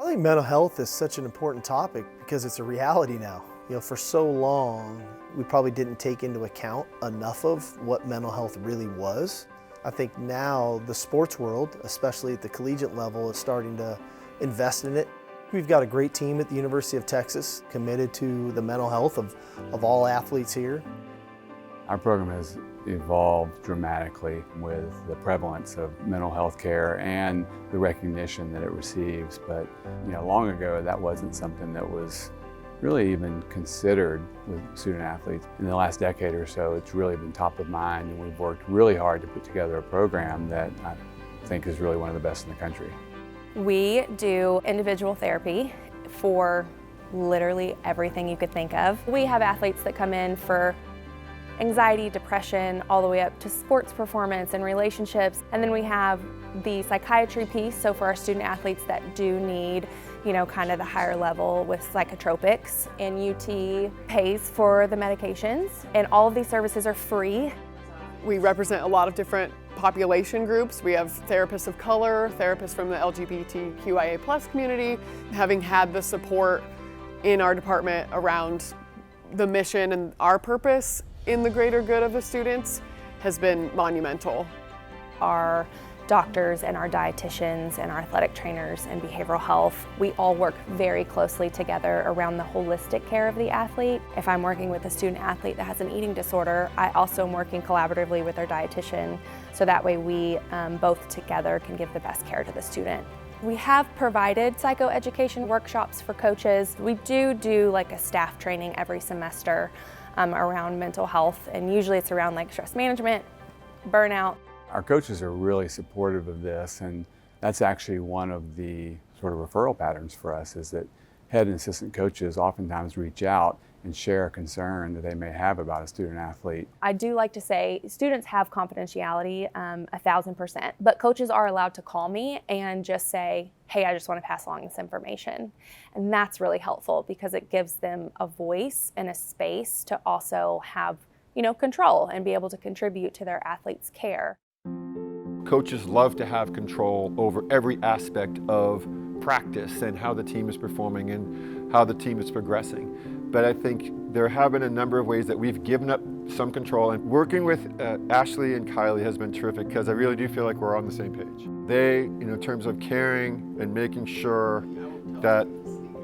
I think mental health is such an important topic because it's a reality now. For so long, we probably didn't take into account enough of what mental health really was. I think now the sports world, especially at the collegiate level, is starting to invest in it. We've got a great team at the University of Texas committed to the mental health of all athletes here. Our program has evolved dramatically with the prevalence of mental health care and the recognition that it receives. But long ago, that wasn't something that was really even considered with student athletes. In the last decade or so, it's really been top of mind, and we've worked really hard to put together a program that I think is really one of the best in the country. We do individual therapy for literally everything you could think of. We have athletes that come in for anxiety, depression, all the way up to sports performance and relationships. And then we have the psychiatry piece, so for our student athletes that do need, kind of the higher level with psychotropics. And UT pays for the medications, and all of these services are free. We represent a lot of different population groups. We have therapists of color, therapists from the LGBTQIA+ community. Having had the support in our department around the mission and our purpose in the greater good of the students has been monumental. Our doctors and our dietitians and our athletic trainers and behavioral health, we all work very closely together around the holistic care of the athlete. If I'm working with a student athlete that has an eating disorder, I also am working collaboratively with our dietitian, so that way we both together can give the best care to the student. We have provided psychoeducation workshops for coaches. We do like a staff training every semester around mental health, and usually it's around stress management, burnout. Our coaches are really supportive of this, and that's actually one of the sort of referral patterns for us, is that head and assistant coaches oftentimes reach out and share a concern that they may have about a student athlete. I do like to say students have confidentiality 1,000%, but coaches are allowed to call me and just say, hey, I just want to pass along this information. And that's really helpful because it gives them a voice and a space to also have, control and be able to contribute to their athletes' care. Coaches love to have control over every aspect of practice and how the team is performing and how the team is progressing. But I think there have been a number of ways that we've given up some control, and working with Ashley and Kylie has been terrific because I really do feel like we're on the same page. They, in terms of caring and making sure that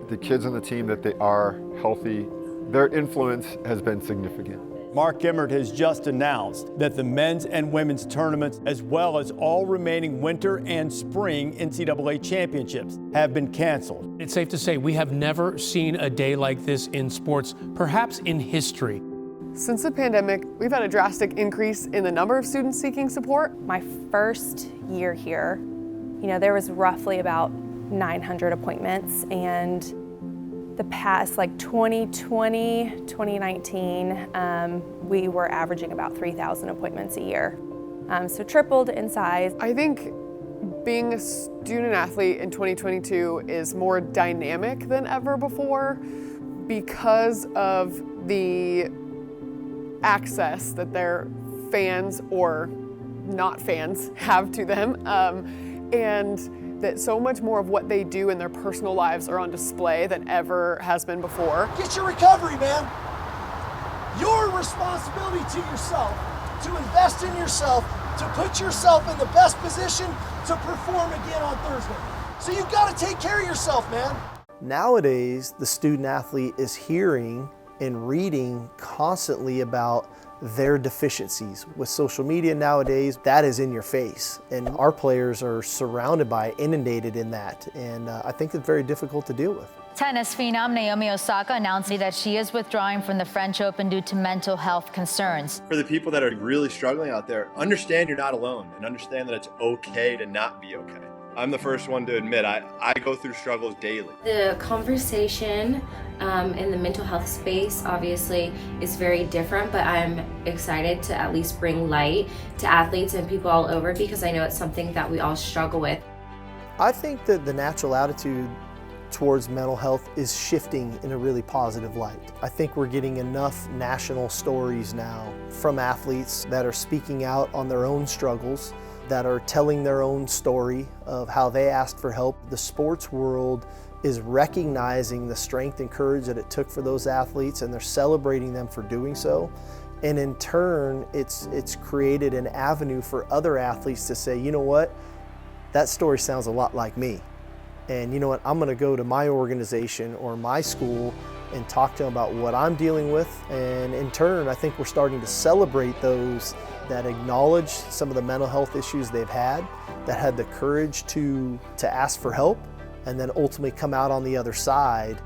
the kids on the team, that they are healthy, their influence has been significant. Mark Emmert has just announced that the men's and women's tournaments, as well as all remaining winter and spring NCAA championships, have been canceled. It's safe to say we have never seen a day like this in sports, perhaps in history. Since the pandemic, we've had a drastic increase in the number of students seeking support. My first year here, there was roughly about 900 appointments, and the past 2020, 2019, we were averaging about 3,000 appointments a year. So tripled in size. I think being a student athlete in 2022 is more dynamic than ever before because of the access that their fans or not fans have to them, and that so much more of what they do in their personal lives are on display than ever has been before. Get your recovery, man. Your responsibility to yourself, to invest in yourself, to put yourself in the best position to perform again on Thursday. So you've got to take care of yourself, man. Nowadays, the student athlete is hearing and reading constantly about their deficiencies. With social media nowadays, that is in your face. And our players are surrounded by, inundated in that. And I think it's very difficult to deal with. Tennis phenom Naomi Osaka announcing that she is withdrawing from the French Open due to mental health concerns. For the people that are really struggling out there, understand you're not alone and understand that it's okay to not be okay. I'm the first one to admit I go through struggles daily. The conversation in the mental health space obviously is very different, but I'm excited to at least bring light to athletes and people all over because I know it's something that we all struggle with. I think that the natural attitude towards mental health is shifting in a really positive light. I think we're getting enough national stories now from athletes that are speaking out on their own struggles that are telling their own story of how they asked for help. The sports world is recognizing the strength and courage that it took for those athletes, and they're celebrating them for doing so. And in turn, it's created an avenue for other athletes to say, you know what, that story sounds a lot like me. And you know what, I'm gonna go to my organization or my school and talk to them about what I'm dealing with. And in turn, I think we're starting to celebrate those that acknowledge some of the mental health issues they've had, that had the courage to ask for help, and then ultimately come out on the other side